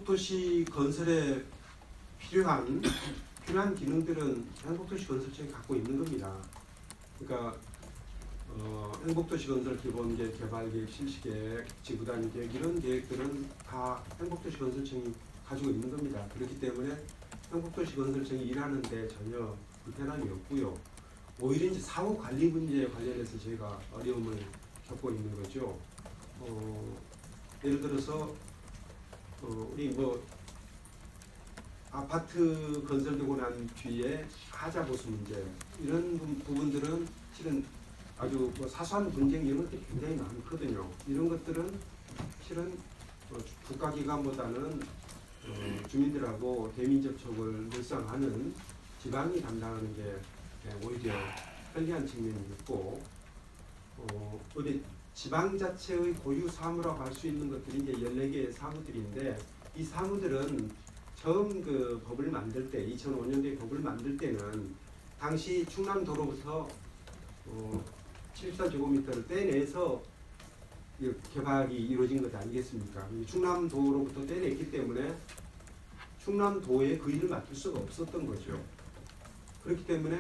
행복도시 건설에 필요한 기능들은 행복도시 건설청이 갖고 있는 겁니다. 그러니까 행복도시 건설 기본계획, 개발계획, 실시계획, 지구단위계획 이런 계획들은 다 행복도시 건설청이 가지고 있는 겁니다. 그렇기 때문에 행복도시 건설청이 일하는데 전혀 불편함이 없고요. 오히려 이제 사후 관리 문제에 관련해서 저희가 어려움을 겪고 있는 거죠. 예를 들어서 우리 뭐 아파트 건설되고 난 뒤에 하자 보수 문제 이런 부분들은 실은 아주 뭐 사소한 분쟁 이런 것들이 굉장히 많거든요. 이런 것들은 실은 국가기관보다는 주민들하고 대민 접촉을 늘상 하는 지방이 담당하는 게 오히려 편리한 측면이 있고 우리 지방자체의 고유 사무라고 할 수 있는 것들이 이제 14개의 사무들인데 이 사무들은 처음 그 법을 만들 때 2005년도에 법을 만들 때는 당시 충남도로부터 74제곱미터를 떼내서 개발이 이루어진 것 아니겠습니까? 충남도로부터 떼냈기 때문에 충남도에 그 일을 맡길 수가 없었던 거죠. 그렇기 때문에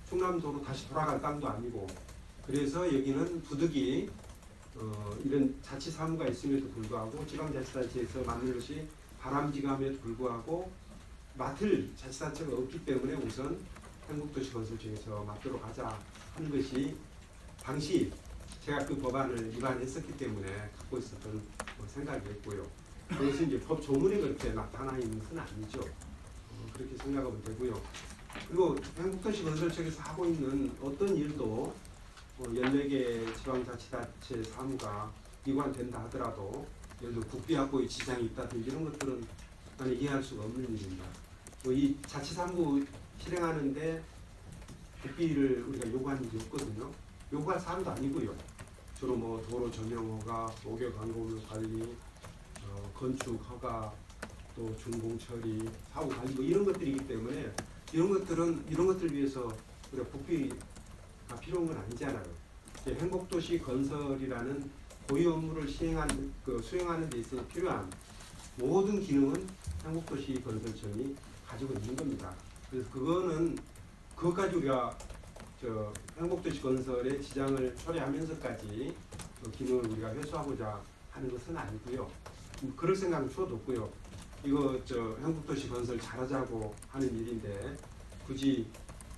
충남도로 다시 돌아갈 땅도 아니고 그래서 여기는 부득이 이런 자치사무가 있음에도 불구하고 지방자치단체에서 만든 것이 바람직함에도 불구하고 맡을 자치단체가 없기 때문에 우선 행복도시 건설청에서 맡도록 하자 하는 것이 당시 제가 그 법안을 위반했었기 때문에 갖고 있었던 생각이었고요. 그것이 이제 법 조문에 그렇게 나타나 있는 것은 아니죠. 그렇게 생각하면 되고요. 그리고 행복도시 건설청에서 하고 있는 어떤 일도 14개 지방자치단체 사무가 이관된다 하더라도 예를 들어 국비 확보에 지장이 있다든지 이런 것들은 나는 이해할 수가 없는 일입니다. 이 자치사무 실행하는데 국비를 우리가 요구하는 일이 없거든요. 요구할 사안도 아니고요. 주로 뭐 도로 전용허가, 목욕 광고물 관리, 건축 허가, 또 준공 처리, 사후 관리 뭐 이런 것들이기 때문에 이런 것들을 위해서 우리가 국비가 필요한 건 아니잖아요. 행복도시 건설이라는 고유 업무를 수행하는 데 있어서 필요한 모든 기능은 행복도시 건설청이 가지고 있는 겁니다. 그래서 그것까지 우리가 행복도시 건설의 지장을 초래하면서까지 기능을 우리가 회수하고자 하는 것은 아니고요. 그럴 생각은 추워도 없고요. 이거 행복도시 건설 잘하자고 하는 일인데 굳이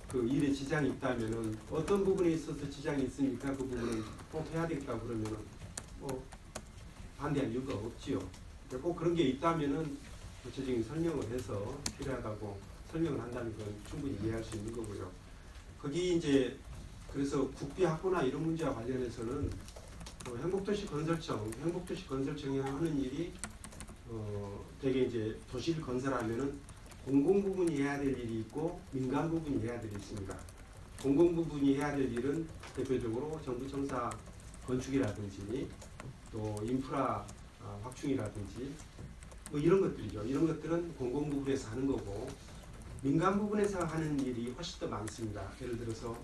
그 일에 지장이 있다면은 어떤 부분에 있어서 지장이 있으니까 그 부분은 꼭 해야 되겠다 그러면은 반대할 이유가 없지요. 꼭 그런 게 있다면은 구체적인 설명을 해서 필요하다고 설명을 한다면 그건 충분히 이해할 수 있는 거고요. 거기 이제 그래서 국비 확보나 이런 문제와 관련해서는 행복도시 건설청이 하는 일이 되게 이제 도시를 건설하면은 공공 부분이 해야 될 일이 있고 민간 부분이 해야 될 일이 있습니다. 공공 부분이 해야 될 일은 대표적으로 정부 청사 건축이라든지 또 인프라 확충이라든지 뭐 이런 것들이죠. 이런 것들은 공공 부분에서 하는 거고 민간 부분에서 하는 일이 훨씬 더 많습니다. 예를 들어서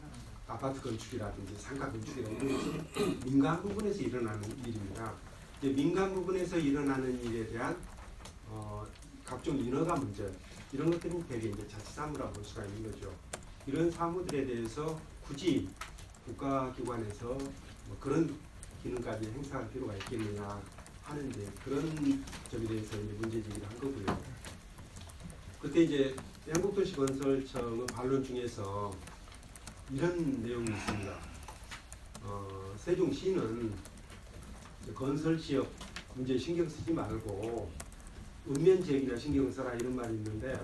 아파트 건축이라든지 상가 건축이라든지 이런 것은 민간 부분에서 일어나는 일입니다. 이제 민간 부분에서 일어나는 일에 대한 각종 인허가 문제 이런 것들은 대개 이제 자치사무라고 볼 수가 있는 거죠. 이런 사무들에 대해서 굳이 국가기관에서 뭐 그런 기능까지 행사할 필요가 있겠느냐 하는 이제 그런 점에 대해서 이제 문제제기를 한 거고요. 그때 이제 행복도시 건설청은 반론 중에서 이런 내용이 있습니다. 세종시는 건설 지역 문제 신경 쓰지 말고 읍면 지역이나 신경 써라 이런 말이 있는데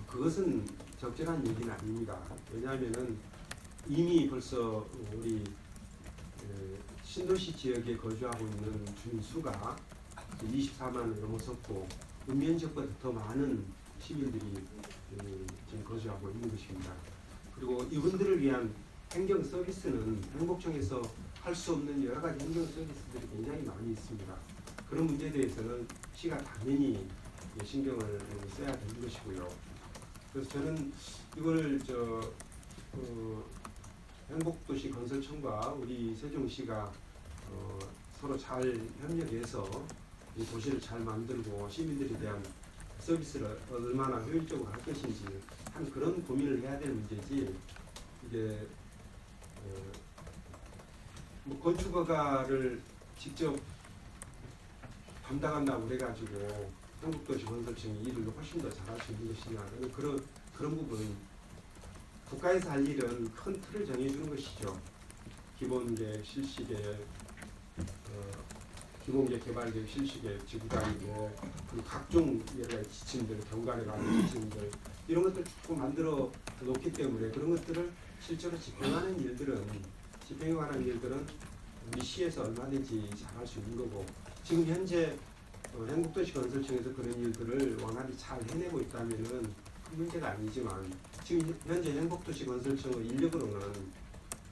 그것은 적절한 얘기는 아닙니다. 왜냐하면은 이미 벌써 우리 신도시 지역에 거주하고 있는 주민 수가 24만을 넘어섰고 읍면 지역보다 더 많은 시민들이 지금 거주하고 있는 것입니다. 그리고 이분들을 위한 행정 서비스는 행복청에서 할 수 없는 여러 가지 행정 서비스들이 굉장히 많이 있습니다. 그런 문제에 대해서는 시가 당연히 신경을 써야 되는 것이고요. 그래서 저는 이걸 행복도시 건설청과 우리 세종시가 서로 잘 협력해서 이 도시를 잘 만들고 시민들에 대한 서비스를 얼마나 효율적으로 할 것인지 한 그런 고민을 해야 될 문제지 이게 뭐 건축허가를 직접 담당한다고 그래가지고 한국도시건설청이 일을 훨씬 더 잘할 수 있는 것이냐 그런 부분은 국가에서 할 일은 큰 틀을 정해주는 것이죠. 기본계획, 실시계획, 기본계획, 개발계획, 실시계획, 지구단위계획, 그리고 각종 여러 가지 지침들, 경관에 관한 지침들 이런 것들 쭉 만들어 놓기 때문에 그런 것들을 실제로 집행하는 집행에 관한 일들은 우리 시에서 얼마든지 잘할 수 있는 거고 지금 현재 행복도시건설청에서 그런 일들을 원활히 잘 해내고 있다면은 큰 문제가 아니지만 지금 현재 행복도시건설청의 인력으로는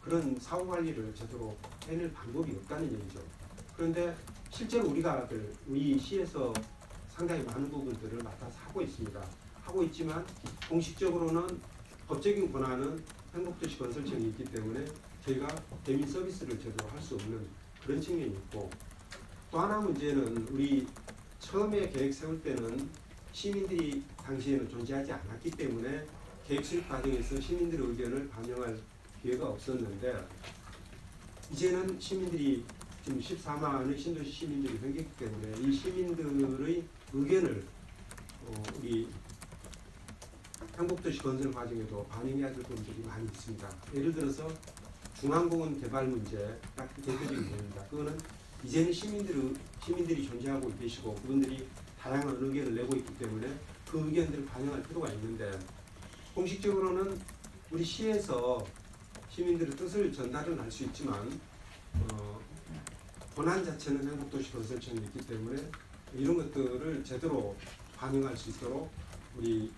그런 사후 관리를 제대로 해낼 방법이 없다는 얘기죠. 그런데 실제로 우리 시에서 상당히 많은 부분들을 맡아서 하고 있습니다. 하고 있지만 공식적으로는 법적인 권한은 행복도시건설청이 있기 때문에 저희가 대민 서비스를 제대로 할 수 없는 그런 측면이 있고 또 하나 문제는 우리 처음에 계획 세울 때는 시민들이 당시에는 존재하지 않았기 때문에 계획 수립 과정에서 시민들의 의견을 반영할 기회가 없었는데 이제는 시민들이 지금 14만의 신도시 시민들이 생겼기 때문에 이 시민들의 의견을 우리 행복도시 건설 과정에도 반영해야 될 부분들이 많이 있습니다. 예를 들어서 중앙공원 개발 문제 딱 대표적인 문제입니다. 그거는 이제는 시민들이 존재하고 계시고 그분들이 다양한 의견을 내고 있기 때문에 그 의견들을 반영할 필요가 있는데 공식적으로는 우리 시에서 시민들의 뜻을 전달은 할 수 있지만 권한 자체는 행복도시건설청이 있기 때문에 이런 것들을 제대로 반영할 수 있도록 우리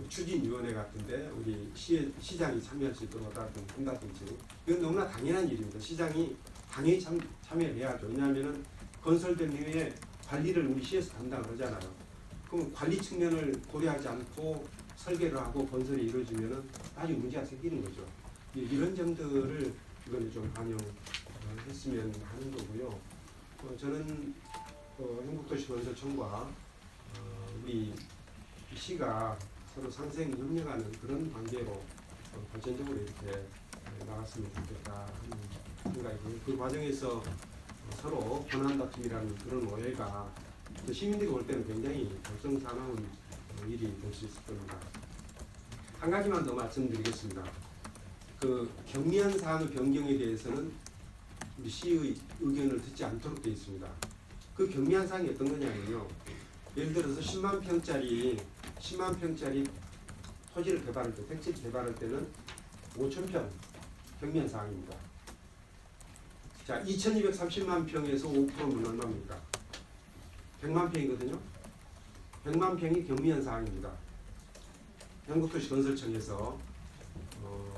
추진위원회 같은데 우리 시장이 참여할 수 있도록 한다든지 이건 너무나 당연한 일입니다. 시장이 당연히 참여를 해야죠. 왜냐하면 건설된 후에 관리를 우리 시에서 담당을 하잖아요. 그럼 관리 측면을 고려하지 않고 설계를 하고 건설이 이루어지면 아주 문제가 생기는 거죠. 이런 점들을 이번에 좀 반영했으면 하는 거고요. 저는 행복도시건설청과 우리 시가 서로 상생 협력하는 그런 관계로 발전적으로 이렇게 나갔으면 좋겠다 하는 생각이고요. 그 과정에서 서로 권한 다툼이라는 그런 오해가 시민들이 볼 때는 굉장히 결정사나운 일이 될 수 있을 겁니다. 한 가지만 더 말씀드리겠습니다. 그 경미한 사항의 변경에 대해서는 우리 시의 의견을 듣지 않도록 되어 있습니다. 그 경미한 사항이 어떤 거냐면요. 예를 들어서 10만 평짜리 토지를 개발할 때, 택지를 개발할 때는 5,000평 경미한 사항입니다. 자, 2,230만 평에서 5%면 얼마입니까? 100만 평이거든요. 100만 평이 경미한 사항입니다. 행복도시건설청에서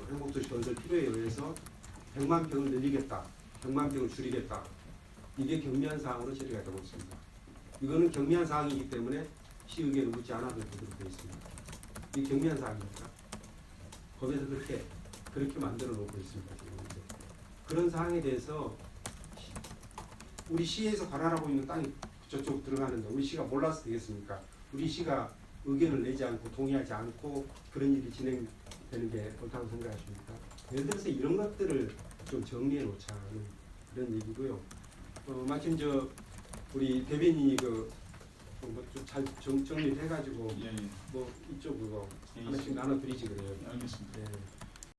행복도시건설 필요에 의해서 100만 평을 늘리겠다, 100만 평을 줄이겠다. 이게 경미한 사항으로 처리가 되고 있습니다. 이거는 경미한 사항이기 때문에 시 의견을 묻지 않아도 되도록 되어 있습니다. 이 경미한 사항입니까? 법에서 그렇게 만들어 놓고 있습니다. 지금. 그런 사항에 대해서 우리 시에서 관할하고 있는 땅이 저쪽 들어가는데 우리 시가 몰라서 되겠습니까? 우리 시가 의견을 내지 않고 동의하지 않고 그런 일이 진행되는 게 옳다고 생각하십니까? 예를 들어서 이런 것들을 좀 정리해 놓자는 그런 얘기고요. 마침 우리 대변인이 뭐좀 잘 정리를 해가지고 뭐 이쪽 그거 하나씩 나눠드리지 그래요. 알겠습니다. 네.